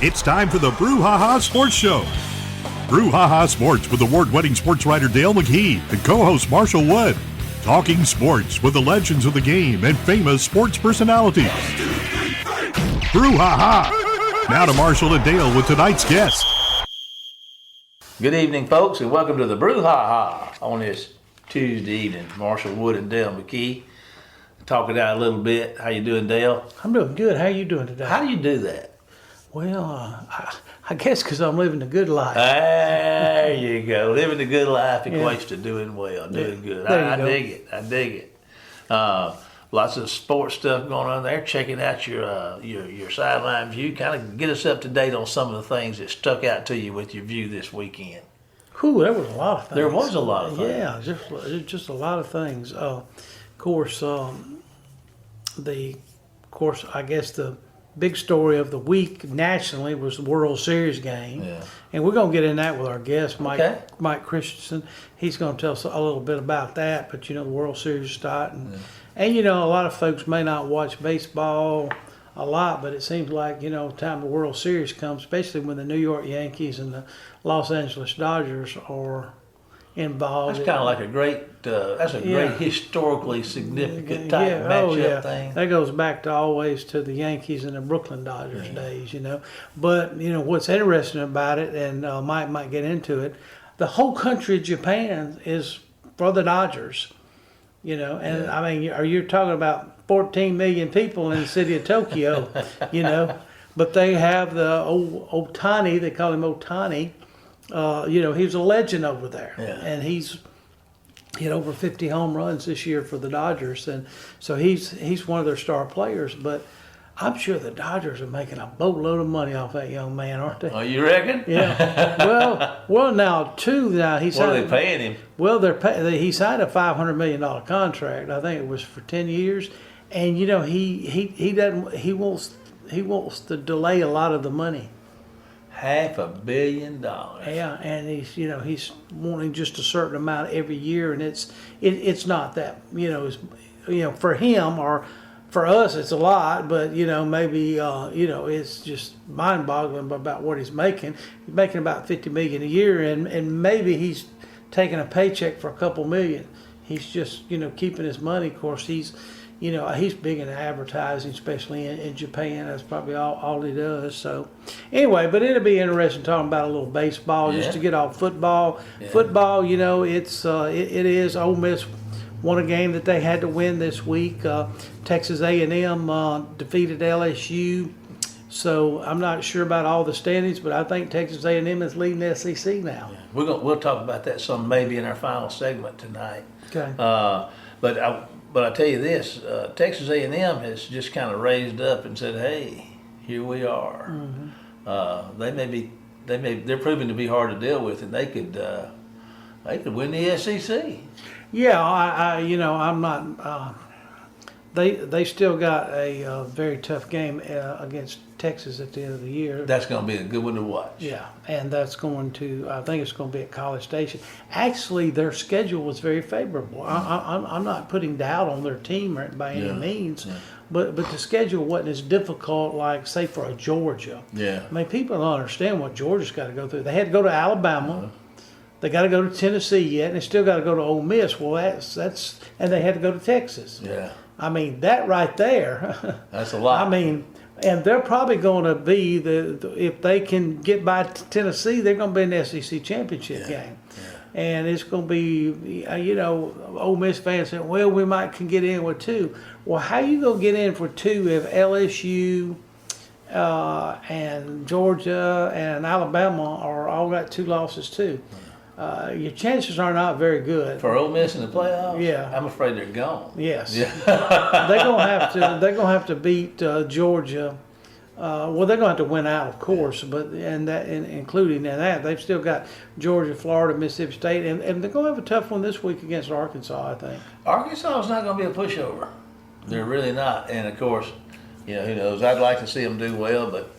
It's time for the Brouhaha Sports Show. Brouhaha Sports with award-winning sports writer Dale McKee and co-host Marshall Wood. Talking sports with the legends of the game and famous sports personalities. Brouhaha! Now to Marshall and Dale with tonight's guest. Good evening, folks, and welcome to the Brouhaha on this Tuesday evening. Marshall Wood and Dale McKee. Talk it out a little bit. How you doing, Dale? I'm doing good. How you doing today? How do you do that? Well, I guess because I'm living a good life. There you go. Living the good life equates to doing well, doing good. I dig it. Lots of sports stuff going on there. Checking out your sideline view. Kind of get us up to date on some of the things that stuck out to you with your view this weekend. Whew, there was a lot of things. There was a lot of things. Yeah, just a lot of things. Of course, I guess the big story of the week nationally was the World Series game. Yeah. And we're going to get in that with our guest, Mike Christensen. He's going to tell us a little bit about that. But, the World Series is starting. Yeah. And, a lot of folks may not watch baseball a lot, but it seems like, time the World Series comes, especially when the New York Yankees and the Los Angeles Dodgers are involved. That's kind of like a great, great historically significant type matchup thing. That goes back to always to the Yankees and the Brooklyn Dodgers days, But, what's interesting about it, and Mike might get into it, the whole country of Japan is for the Dodgers, I mean, you're talking about 14 million people in the city of Tokyo, but they have the Otani, they call him Otani. He's a legend over there, and he's hit over 50 home runs this year for the Dodgers, and so he's one of their star players. But I'm sure the Dodgers are making a boatload of money off that young man, aren't they? Oh, you reckon? Yeah. Well, now he's. What are they paying him? Well, he signed a $500 million contract. I think it was for 10 years, and he wants to delay a lot of the money. $500 million. Yeah, and he's wanting just a certain amount every year, and it's not that for him or for us it's a lot, but maybe it's just mind-boggling about what he's making. He's making about $50 million a year, and maybe he's taking a paycheck for a couple million. He's just keeping his money. Of course, he's big in advertising, especially in Japan. That's probably all he does. So, anyway, but it'll be interesting talking about a little baseball just to get off football. Yeah. Football, it is. Ole Miss won a game that they had to win this week. Texas A&M defeated LSU. So I'm not sure about all the standings, but I think Texas A&M is leading the SEC now. Yeah. We'll talk about that some maybe in our final segment tonight. Okay. But I tell you this, Texas A&M has just kind of raised up and said, "Hey, here we are." Mm-hmm. They're proving to be hard to deal with, and they could win the SEC. Yeah, I'm not. They still got a very tough game against Texas at the end of the year. That's going to be a good one to watch. Yeah, and I think it's going to be at College Station. Actually, their schedule was very favorable. I'm not putting doubt on their team by any means, but the schedule wasn't as difficult, like, say, for a Georgia. Yeah. I mean, people don't understand what Georgia's got to go through. They had to go to Alabama. They got to go to Tennessee yet, and they still got to go to Ole Miss. Well, that's and they had to go to Texas. Yeah. I mean, that right there. That's a lot. I mean, and they're probably going to be if they can get by Tennessee, they're going to be in the SEC championship game. Yeah. And it's going to be, Ole Miss fans saying, well, we can get in with 2. Well, how you going to get in for 2 if LSU and Georgia and Alabama are all got 2 losses too? Your chances are not very good for Ole Miss in the playoffs. Yeah, I'm afraid they're gone. Yes, they're gonna have to beat Georgia. Well, they're gonna have to win out, of course, but including that, they've still got Georgia, Florida, Mississippi State, and they're gonna have a tough one this week against Arkansas, I think. Arkansas is not gonna be a pushover. They're really not, and of course, who knows? I'd like to see them do well, but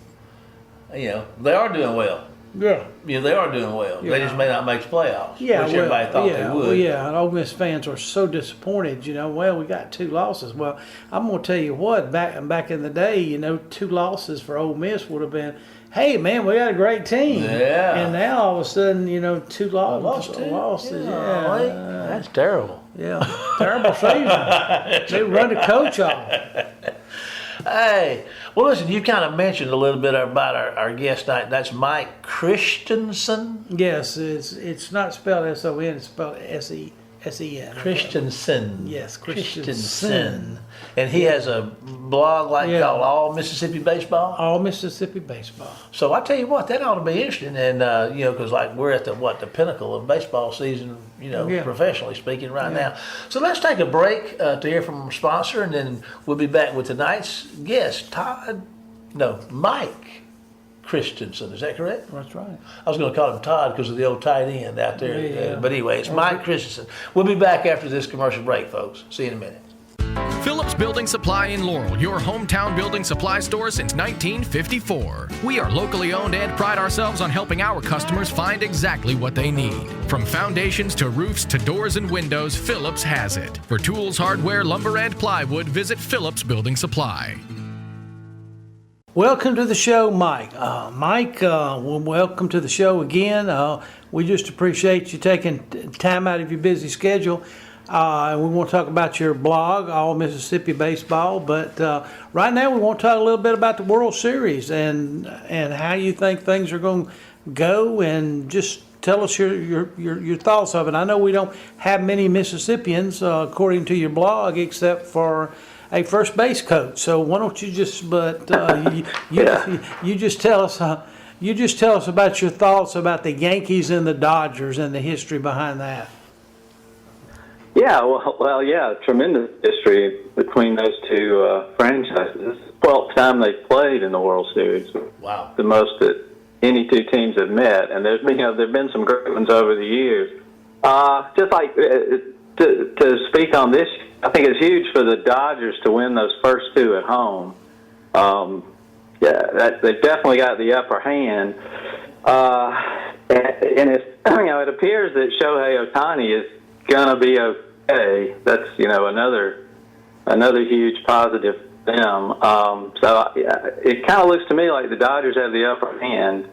they are doing well. Yeah. They are doing well. Yeah. They just may not make the playoffs, Yeah, which everybody thought they would. Well, yeah, and Ole Miss fans are so disappointed. Well, we got 2 losses. Well, I'm going to tell you what. Back in the day, 2 losses for Ole Miss would have been, hey man, we got a great team. Yeah. And now all of a sudden, 2 losses. Yeah. That's terrible. Yeah, terrible season. They run the coach off. Hey, well, listen, you kind of mentioned a little bit about our guest tonight. That's Mike Christensen. Yes, it's not spelled S-O-N, it's spelled S-E-N. Christensen. Yes, Christensen. And he has a blog called All Mississippi Baseball? All Mississippi Baseball. So I tell you what, that ought to be interesting. And, because we're at the pinnacle of baseball season, professionally speaking right now. So let's take a break to hear from our sponsor, and then we'll be back with tonight's guest, Mike Christensen. Is that correct? That's right. I was going to call him Todd because of the old tight end out there. Yeah. But anyway, it's Mike Christensen. We'll be back after this commercial break, folks. See you in a minute. Phillips Building Supply in Laurel, your hometown building supply store since 1954. We are locally owned and pride ourselves on helping our customers find exactly what they need. From foundations to roofs to doors and windows, Phillips has it. For tools, hardware, lumber, and plywood, visit Phillips Building Supply. Welcome to the show, Mike. Mike, welcome to the show again. We just appreciate you taking time out of your busy schedule. We want to talk about your blog, All Mississippi Baseball, but right now we want to talk a little bit about the World Series and how you think things are going to go, and just tell us your thoughts of it. I know we don't have many Mississippians, according to your blog, except for a first base coach. So why don't you just, you just tell us. You just tell us about your thoughts about the Yankees and the Dodgers and the history behind that. Yeah, yeah, tremendous history between those two franchises. 12th time they've played in the World Series. Wow. The most that any two teams have met, and there've been some great ones over the years. Just like to speak on this, I think it's huge for the Dodgers to win those first 2 at home. They've definitely got the upper hand, and it's, it appears that Shohei Ohtani is gonna be okay. That's another huge positive for them. So it kind of looks to me like the Dodgers have the upper hand.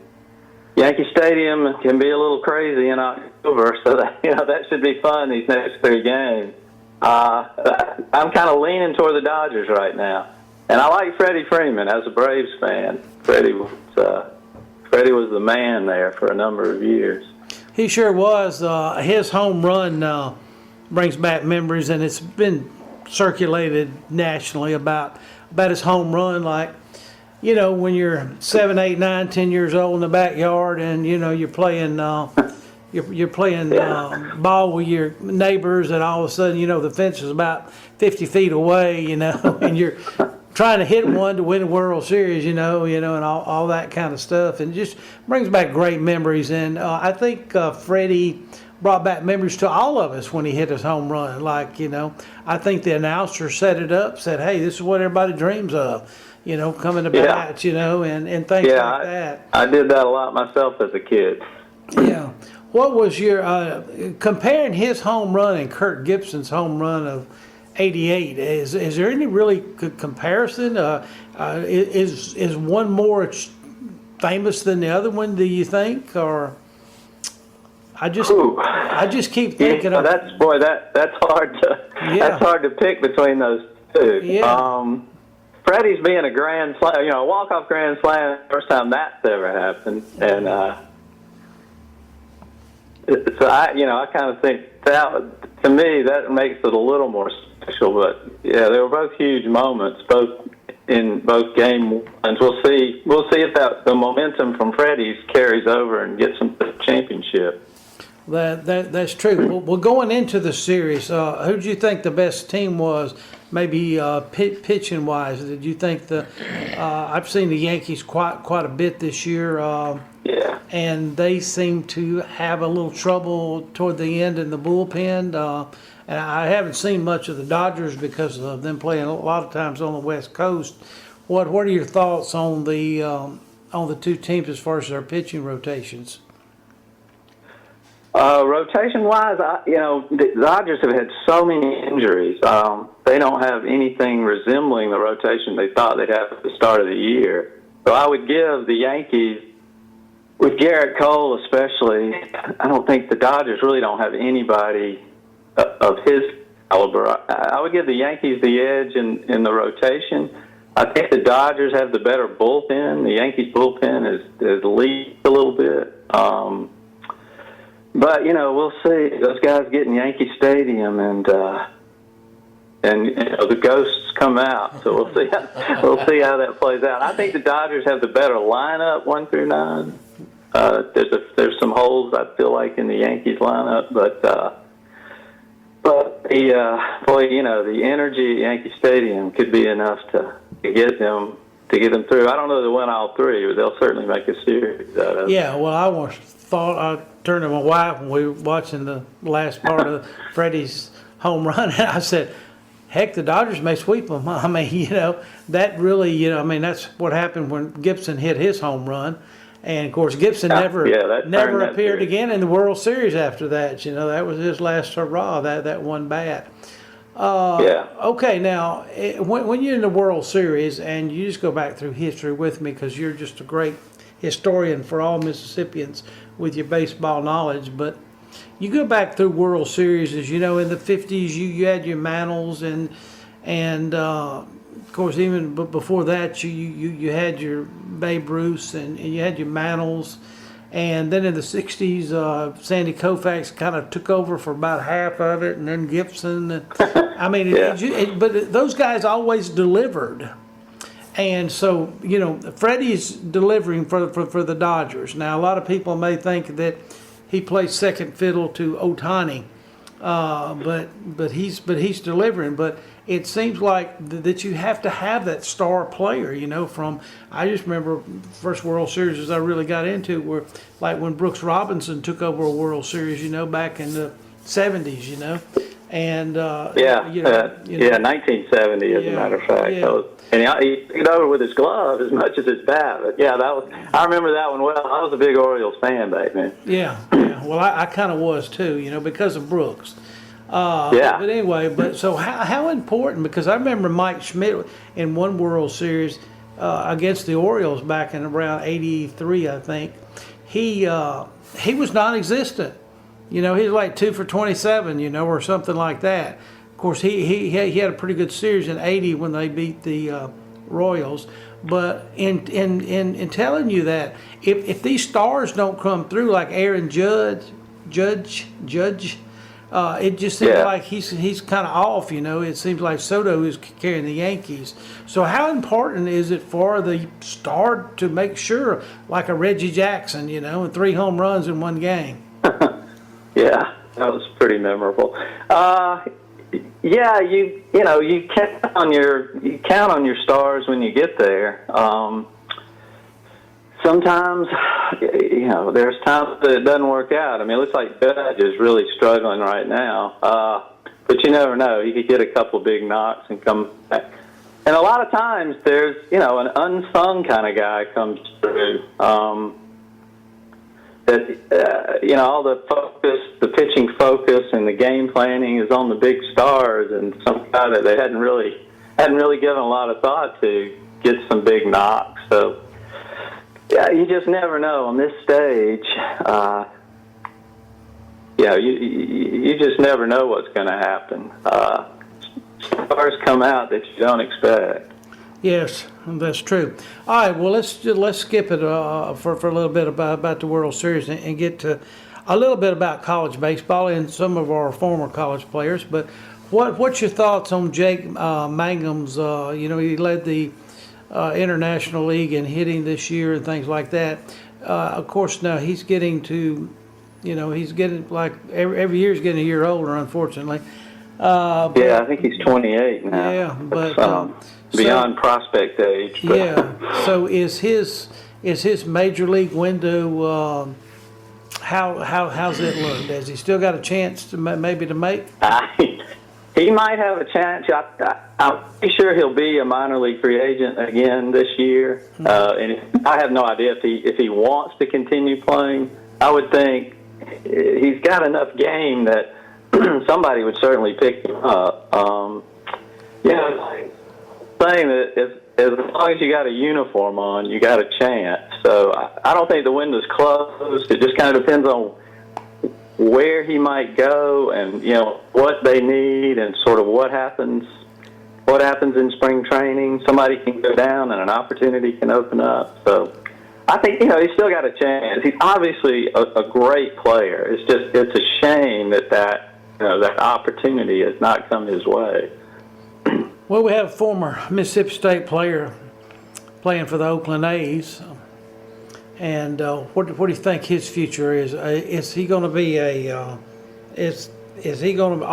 Yankee Stadium can be a little crazy in October, so that should be fun these next 3 games. I'm kind of leaning toward the Dodgers right now, and I like Freddie Freeman as a Braves fan. Freddie was the man there for a number of years. He sure was. His home run brings back memories, and it's been circulated nationally about his home run. Like, when you're 7, 8, 9, 10 years old in the backyard, and you're playing you're playing ball with your neighbors, and all of a sudden the fence is about 50 feet away, and you're trying to hit one to win a World Series, and all that kind of stuff, and it just brings back great memories. And I think Freddie brought back memories to all of us when he hit his home run. Like, I think the announcer set it up, said, "Hey, this is what everybody dreams of, coming to bat, and things like that." I did that a lot myself as a kid. Yeah. What was your comparing his home run and Kirk Gibson's home run of '88? Is there any really good comparison? Is one more famous than the other one? Do you think, or I just keep thinking of that's hard to that's hard to pick between those two. Yeah. Freddie's being a grand slam, a walk-off grand slam, first time that's ever happened, and so I kind of think that, to me, that makes it a little more special. But yeah, they were both huge moments, both in both game ones. We'll see if the momentum from Freddie's carries over and gets them to the championship. That's true. Well, going into the series, who do you think the best team was? Maybe pitching wise, did you think I've seen the Yankees quite a bit this year. Yeah. And they seem to have a little trouble toward the end in the bullpen. And I haven't seen much of the Dodgers because of them playing a lot of times on the West Coast. What are your thoughts on the on the two teams as far as their pitching rotations? Rotation-wise, the Dodgers have had so many injuries. They don't have anything resembling the rotation they thought they'd have at the start of the year. So I would give the Yankees, with Garrett Cole especially, I don't think the Dodgers really don't have anybody of his caliber. I would give the Yankees the edge in the rotation. I think the Dodgers have the better bullpen. The Yankees bullpen is leaked a little bit. But we'll see. Those guys get in Yankee Stadium, and the ghosts come out. So we'll see. We'll see how that plays out. I think the Dodgers have the better lineup, 1 through 9. There's some holes I feel like in the Yankees lineup, but the energy at Yankee Stadium could be enough to get them through. I don't know if they'll win all three, but they'll certainly make a series out of it. Yeah, well, I turned to my wife when we were watching the last part of Freddie's home run, and I said, heck, the Dodgers may sweep them. I mean, that really, that's what happened when Gibson hit his home run. And, of course, Gibson never appeared again in the World Series after that. That was his last hurrah, that one bat. Okay, now, when you're in the World Series, and you just go back through history with me because you're just a great historian for all Mississippians with your baseball knowledge, but you go back through World Series, as in the 50s, you had your Mantles, and of course, even before that, you had your Babe Ruths, and you had your Mantles, and then in the 60s, Sandy Koufax kind of took over for about half of it, and then Gibson. But those guys always delivered. And so, Freddie's delivering for the Dodgers. Now, a lot of people may think that he plays second fiddle to Ohtani, but he's delivering. But it seems like that you have to have that star player. I just remember first World Series as I really got into were like when Brooks Robinson took over a World Series. Back in the 70s. And 1970 as a matter of fact. Yeah. And he took it over with his glove as much as his bat. But I remember that one well. I was a big Orioles fan back then. Yeah. Well, I kind of was too, because of Brooks. But anyway, so how important? Because I remember Mike Schmidt in one World Series against the Orioles back in around '83, I think. He was non-existent. He was like 2 for 27, or something like that. Of course, he had a pretty good series in '80 when they beat the Royals. But in telling you that, if these stars don't come through like Aaron Judge, it just seems like he's kind of off. It seems like Soto is carrying the Yankees. So how important is it for the star to make sure, like a Reggie Jackson, and 3 home runs in one game? Yeah, that was pretty memorable. You count on your stars when you get there. Sometimes, there's times that it doesn't work out. I mean, it looks like Judge is really struggling right now. But you never know. He could get a couple big knocks and come back. And a lot of times there's, an unsung kind of guy comes through. All the focus, the pitching focus, and the game planning is on the big stars, and some guy that they hadn't really given a lot of thought to get some big knocks. So, you just never know on this stage. You just never know what's going to happen. Stars come out that you don't expect. Yes, that's true. All right, well, let's skip it for a little bit about the World Series and get to a little bit about college baseball and some of our former college players. But what's your thoughts on Jake Mangum's? He led the International League in hitting this year and things like that. Of course, now he's getting to, he's getting like every year he's getting a year older, unfortunately. I think he's 28 now. Yeah, but beyond prospect age. But. Yeah. So is his major league window? How's it looked? Has he still got a chance to maybe to make? he might have a chance. I'm pretty sure he'll be a minor league free agent again this year. And I have no idea if he wants to continue playing. I would think he's got enough game that somebody would certainly pick him up. Saying that as long as you got a uniform on, you got a chance. So I don't think the window's closed. It just kind of depends on where he might go and, what they need and sort of what happens in spring training. Somebody can go down and an opportunity can open up. So I think, he's still got a chance. He's obviously a great player. It's a shame that opportunity has not come his way. Well, we have a former Mississippi State player playing for the Oakland A's. And what do you think his future is? Is he going to be is he going to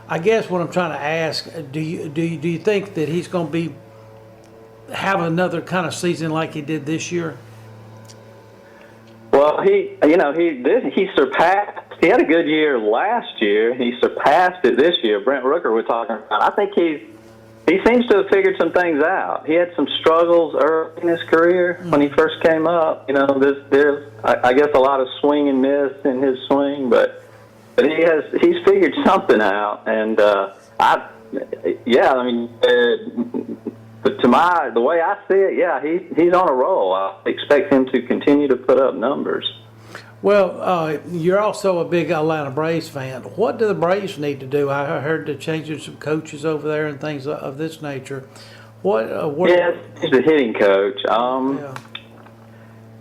I guess what I'm trying to ask, do you think that he's going to have another kind of season like he did this year? Well, he surpassed. He had a good year last year. He surpassed it this year. Brent Rooker was talking about. I think he seems to have figured some things out. He had some struggles early in his career when he first came up. There's I guess a lot of swing and miss in his swing, but he's figured something out. And the way I see it, he's on a roll. I expect him to continue to put up numbers. Well, you're also a big Atlanta Braves fan. What do the Braves need to do? I heard they're changing some coaches over there and things of this nature. He's a hitting coach.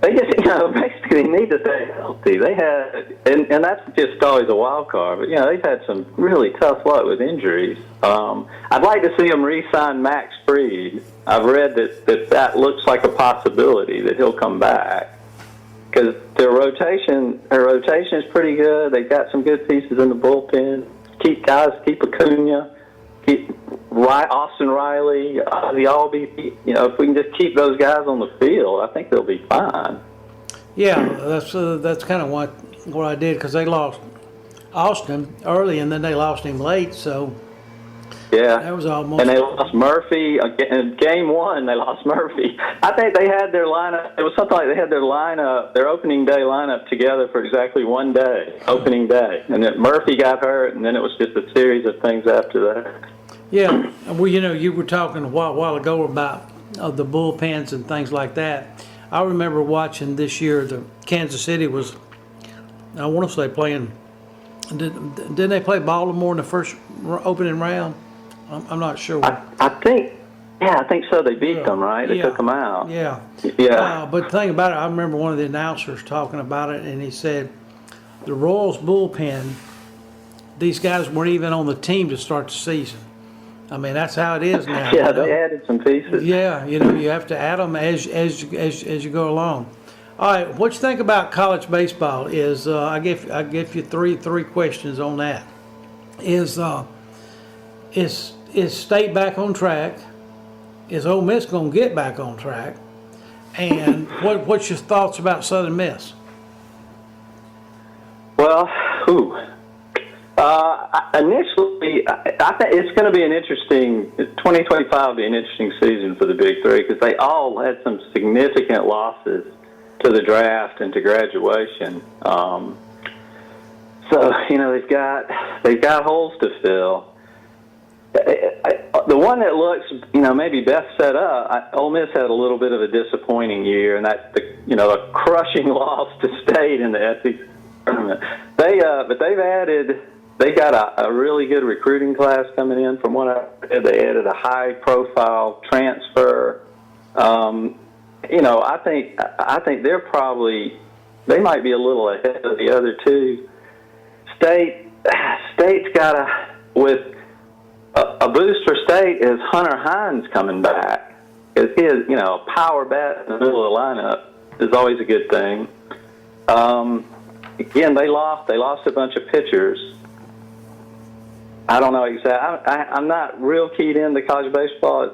They just, basically need to stay healthy. They had, and that's just always a wild card, but, they've had some really tough luck with injuries. I'd like to see them re-sign Max Fried. I've read that looks like a possibility that he'll come back. Because their rotation is pretty good. They've got some good pieces in the bullpen. Keep Acuna, keep Austin Riley, Ozzie Albies. If we can just keep those guys on the field, I think they'll be fine. Yeah, that's kind of what I did, because they lost Austin early and then they lost him late. So yeah, that was almost. And they lost Murphy in game one. They lost Murphy. I think they had their lineup. It was something like they had their opening day lineup together for exactly one day, opening day, and then Murphy got hurt, and then it was just a series of things after that. Yeah, well, you were talking a while ago about the bullpens and things like that. I remember watching this year. The Kansas City was, I want to say, playing. Didn't they play Baltimore in the first opening round? I'm not sure. I think so. They beat them, right? They took them out. Yeah. Yeah. But the thing about it, I remember one of the announcers talking about it, and he said the Royals bullpen, these guys weren't even on the team to start the season. I mean, that's how it is now. Yeah, they added some pieces. Yeah, you have to add them as you go along. All right, what you think about college baseball is I give you three questions on that. Is State back on track? Is Ole Miss going to get back on track? And what's your thoughts about Southern Miss? Well, initially, I think it's going to be an interesting. 2025 will be an interesting season for the Big Three because they all had some significant losses to the draft and to graduation. So they've got holes to fill. The one that looks, maybe best set up, Ole Miss had a little bit of a disappointing year, and that's a crushing loss to State in the SEC tournament. But they've got a really good recruiting class coming in. From what I read, they added a high-profile transfer. I think they might be a little ahead of the other two. State's got a boost for State is Hunter Hines coming back. He is, a power bat in the middle of the lineup is always a good thing. Again, they lost a bunch of pitchers. I don't know exactly. I'm not real keyed into college baseball,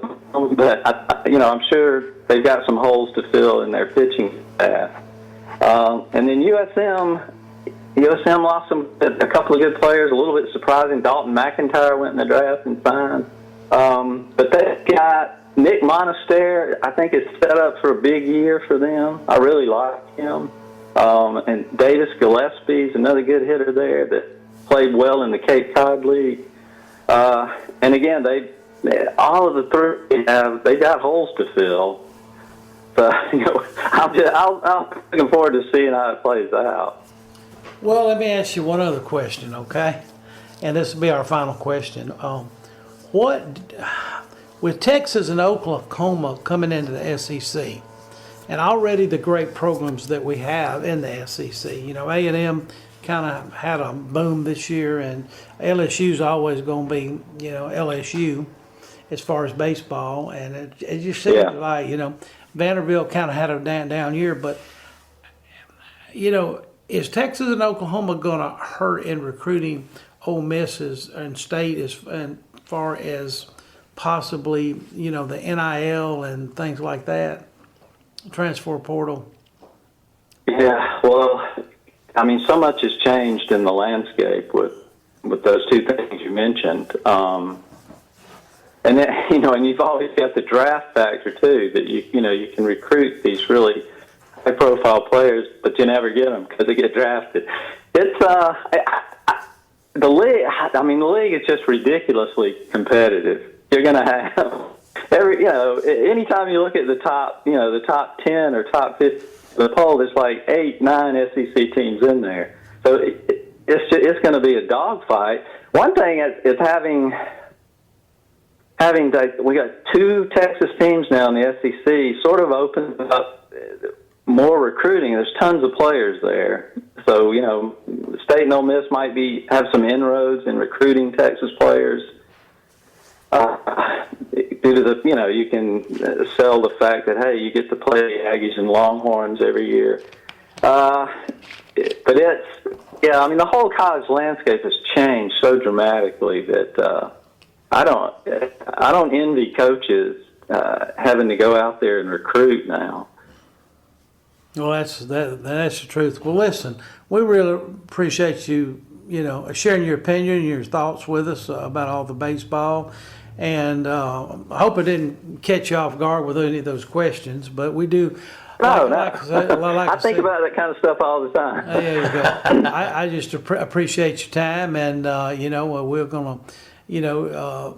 but I'm sure they've got some holes to fill in their pitching staff. And then USM, USM lost a couple of good players, a little bit surprising. Dalton McIntyre went in the draft and signed. But they've got Nick Monaster, I think, is set up for a big year for them. I really like him. And Davis Gillespie's another good hitter there that played well in the Cape Cod League. And again, all of the three they got holes to fill. So, I'm looking forward to seeing how it plays out. Well, let me ask you one other question, okay? And this will be our final question. With Texas and Oklahoma coming into the SEC, and already the great programs that we have in the SEC, A&M kind of had a boom this year, and LSU's always going to be, LSU as far as baseball, and it just seems like, Vanderbilt kind of had a down year, but, is Texas and Oklahoma going to hurt in recruiting Ole Miss and State as far as possibly, the NIL and things like that, transfer portal? Yeah, well, I mean, so much has changed in the landscape with those two things you mentioned. And then, and you've always got the draft factor too, that you can recruit these really high-profile players, but you never get them because they get drafted. It's the league. I mean, the league is just ridiculously competitive. You're going to have anytime you look at the top 10 or top 50, the poll, there's like 8, 9 SEC teams in there. So it's going to be a dogfight. One thing is having we got 2 Texas teams now in the SEC sort of opens up more recruiting. There's tons of players there. So, State and Ole Miss might have some inroads in recruiting Texas players. Due to the, you can sell the fact that, hey, you get to play the Aggies and Longhorns every year. But the whole college landscape has changed so dramatically that I don't envy coaches having to go out there and recruit now. Well, that's the truth. Well, listen, we really appreciate you, sharing your opinion and your thoughts with us about all the baseball. And I hope I didn't catch you off guard with any of those questions, but we do. I think about that kind of stuff all the time. There you go. I just appreciate your time, and we're going to,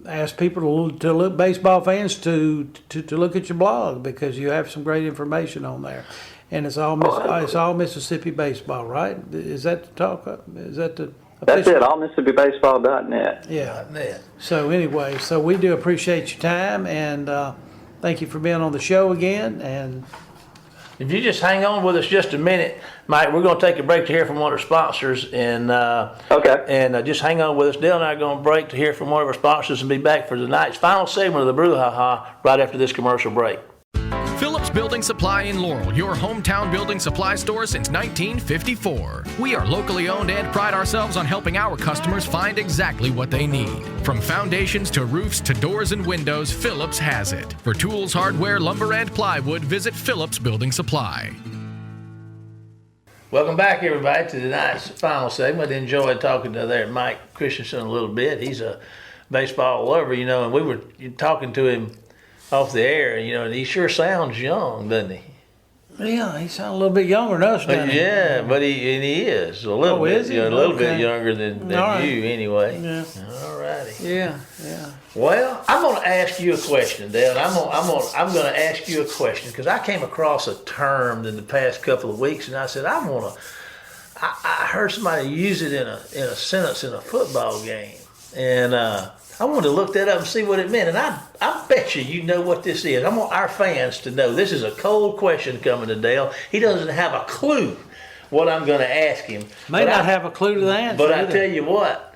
ask people to look, baseball fans to look at your blog, because you have some great information on there, and it's all Mississippi baseball, right? Is that the talk? Is that the? That's it, allmississippibaseball.net. Yeah. So anyway, we do appreciate your time, and thank you for being on the show again. And if you just hang on with us just a minute, Mike, we're going to take a break to hear from one of our sponsors. And okay. And just hang on with us. Dale and I are going to break to hear from one of our sponsors and be back for tonight's final segment of the Brouhaha right after this commercial break. Phillips Building Supply in Laurel, your hometown building supply store since 1954. We are locally owned and pride ourselves on helping our customers find exactly what they need. From foundations to roofs to doors and windows, Phillips has it. For tools, hardware, lumber, and plywood, visit Phillips Building Supply. Welcome back, everybody, to tonight's final segment. I enjoyed talking to Mike Christensen a little bit. He's a baseball lover, and we were talking to him off the air, and he sure sounds young, doesn't he? Yeah, he sounds a little bit younger than us, doesn't he? Yeah, but he is a little bit, a little bit younger than you, anyway. Yeah. All righty. Yeah. Well, I'm going to ask you a question, Dale. I'm going to ask you a question because I came across a term in the past couple of weeks, and I said I heard somebody use it in a sentence in a football game, and I wanted to look that up and see what it meant, and I bet you know what this is. I want our fans to know this is a cold question coming to Dale. He doesn't have a clue what I'm going to ask him. May not have a clue to the answer. But I tell you what,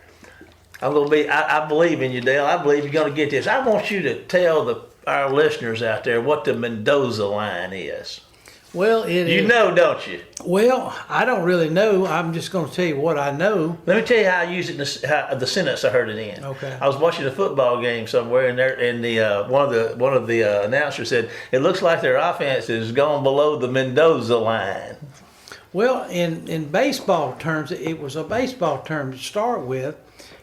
I believe in you, Dale. I believe you're going to get this. I want you to tell our listeners out there what the Mendoza line is. Well, it is. You know, don't you? Well, I don't really know. I'm just going to tell you what I know. Let me tell you how I used it in the sentence I heard it in. Okay. I was watching a football game somewhere, and one of the announcers said, "It looks like their offense has gone below the Mendoza line." Well, in baseball terms, it was a baseball term to start with.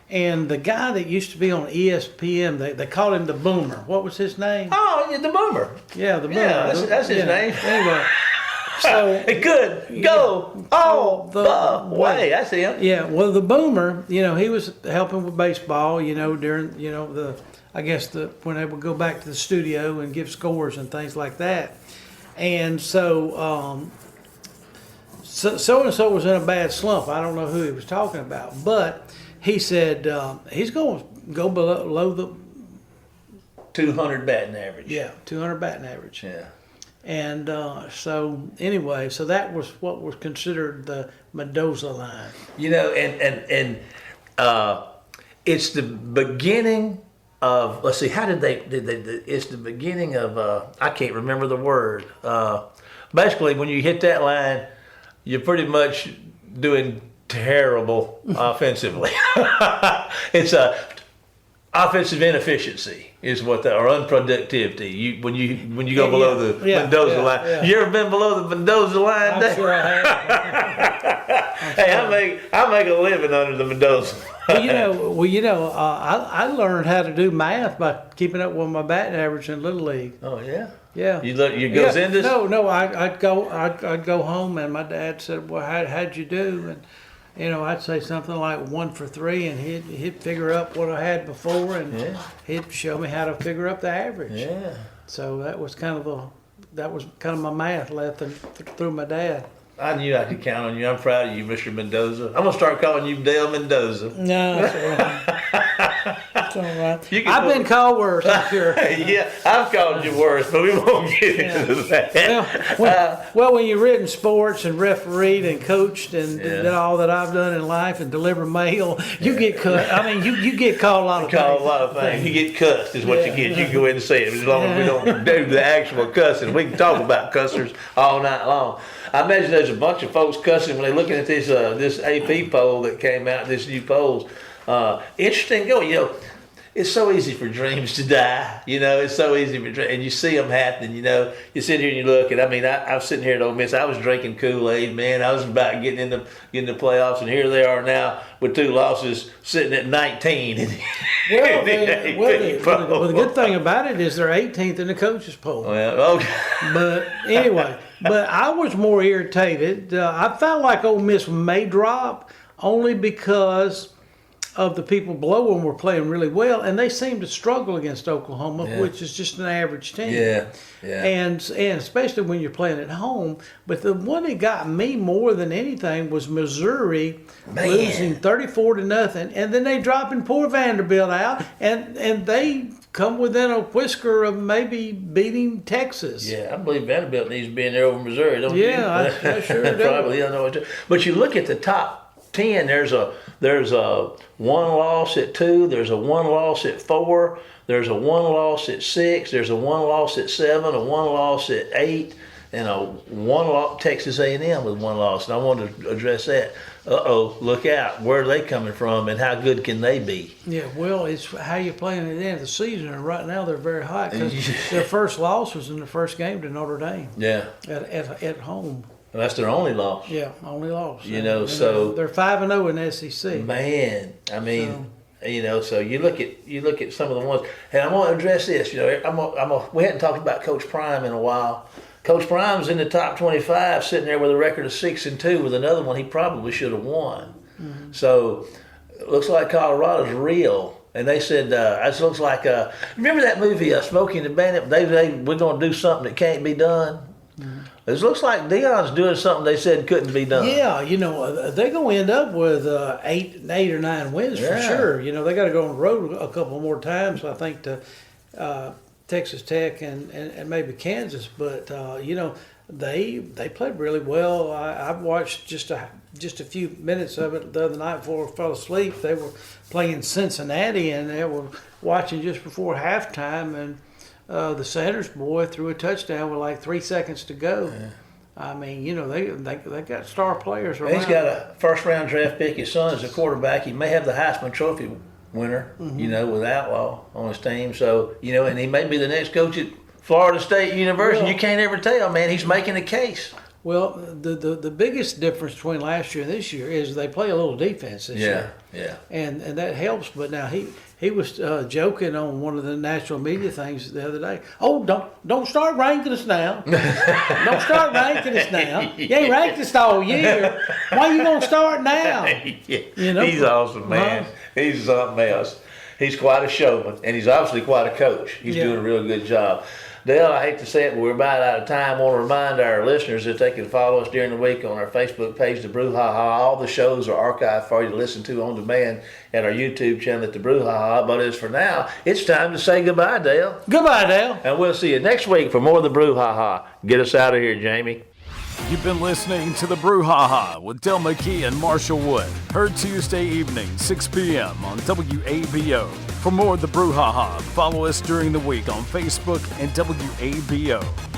And the guy that used to be on ESPN, they called him the Boomer. What was his name? Oh, yeah, the Boomer. Yeah, the Boomer. Yeah, that's his name. Anyway, so it could go all the way. That's him. Yeah, well, the Boomer, he was helping with baseball, during, when they would go back to the studio and give scores and things like that. And so, so-and-so was in a bad slump. I don't know who he was talking about, but he said he's going to go below the 200 batting average. Yeah, 200 batting average. Yeah. And so anyway, so that was what was considered the Mendoza line. And it's the beginning of, let's see, how did they it's the beginning of, I can't remember the word. Basically, when you hit that line, you're pretty much doing terrible offensively. It's offensive inefficiency is what or unproductivity. When you go below the Mendoza line. Yeah. You ever been below the Mendoza line? I'm sure I have. Hey, I make a living under the Mendoza line. I learned how to do math by keeping up with my batting average in Little League. Oh yeah. Yeah. You go Zendas? No. I'd go home and my dad said, "Well, how'd you do?" And I'd say something like 1 for 3, and he'd figure up what I had before, and he'd show me how to figure up the average. Yeah. So that was kind of my math lesson through my dad. I knew I could count on you. I'm proud of you, Mr. Mendoza. I'm gonna start calling you Dale Mendoza. No, that's all right. That's all right. I've been called worse, I'm sure. Yeah, I've called you worse, but we won't get into that. Well, when you've written sports and refereed and coached and did all that I've done in life and deliver mail, you get cut. I mean, you get called a lot of things. Called a lot of things. You get cussed is what you get. You can go ahead and say it. As long as we don't do the actual cussing. We can talk about cussers all night long. I imagine there's a bunch of folks cussing when they're looking at this AP poll that came out, this new polls. Interesting going, it's so easy for dreams to die. It's so easy for dreams. And you see them happening, You sit here and you look. And I was sitting here at Ole Miss. I was drinking Kool-Aid, man. I was about getting the playoffs. And here they are now with 2 losses sitting at 19. Well, the good thing about it is they're 18th in the coaches poll. Well, okay. But anyway, I was more irritated. I felt like Ole Miss may drop only because of the people below them were playing really well, and they seemed to struggle against Oklahoma, which is just an average team. Yeah. And especially when you're playing at home. But the one that got me more than anything was Missouri losing 34-0, and then they dropping poor Vanderbilt out, and they come within a whisker of maybe beating Texas. Yeah, I believe Vanderbilt needs to be in there over Missouri, don't you? Yeah, I sure do. Probably don't know what to. But you look at the top 10, there's a 1 loss at 2, there's a 1 loss at 4, there's a 1 loss at 6, there's a 1 loss at 7, a 1 loss at 8, and a 1 loss Texas A&M with 1 loss. And I wanted to address that. Look out. Where are they coming from and how good can they be? Yeah, well, it's how you're playing at the end of the season, and right now they're very hot because their first loss was in the first game to Notre Dame. Yeah. At home. And that's their only loss. Yeah, only loss. So they're 5-0 in the SEC. Man, I mean, so you look at some of the ones, and I'm going to address this. We hadn't talked about Coach Prime in a while. Coach Prime's in the top 25, sitting there with a record of 6-2, with another one he probably should have won. Mm-hmm. So it looks like Colorado's real. And they said, it looks like, remember that movie, Smokey and the Bandit? We're going to do something that can't be done. Mm-hmm. It looks like Dion's doing something they said couldn't be done. Yeah, they're going to end up with 8 or 9 wins for sure. They got to go on the road a couple more times, I think, to Texas Tech and maybe Kansas. But they played really well. I've watched just a few minutes of it the other night before I fell asleep. They were playing Cincinnati, and they were watching just before halftime, and the Sanders boy threw a touchdown with like 3 seconds to go. Yeah. I mean, they got star players around. He's got a first-round draft pick. His son is a quarterback. He may have the Heisman Trophy winner, with Outlaw on his team. So, and he may be the next coach at Florida State University. You can't ever tell, man. He's making a case. Well, the biggest difference between last year and this year is they play a little defense this year. Yeah. And that helps. But now he was joking on one of the national media things the other day. Oh, don't start ranking us now. Don't start ranking us now. You ain't ranked us all year. Why you gonna start now? You know? He's awesome, man. He's something else. He's quite a showman, and he's obviously quite a coach. He's doing a real good job. Dale, I hate to say it, but we're about out of time. I want to remind our listeners that they can follow us during the week on our Facebook page, The Brouhaha. All the shows are archived for you to listen to on demand at our YouTube channel at The Brouhaha. But as for now, it's time to say goodbye, Dale. Goodbye, Dale. And we'll see you next week for more of The Brouhaha. Get us out of here, Jamie. You've been listening to The Brouhaha with Dale McKee and Marshall Wood. Heard Tuesday evening, 6 p.m. on WABO. For more of The Brouhaha, follow us during the week on Facebook and WABO.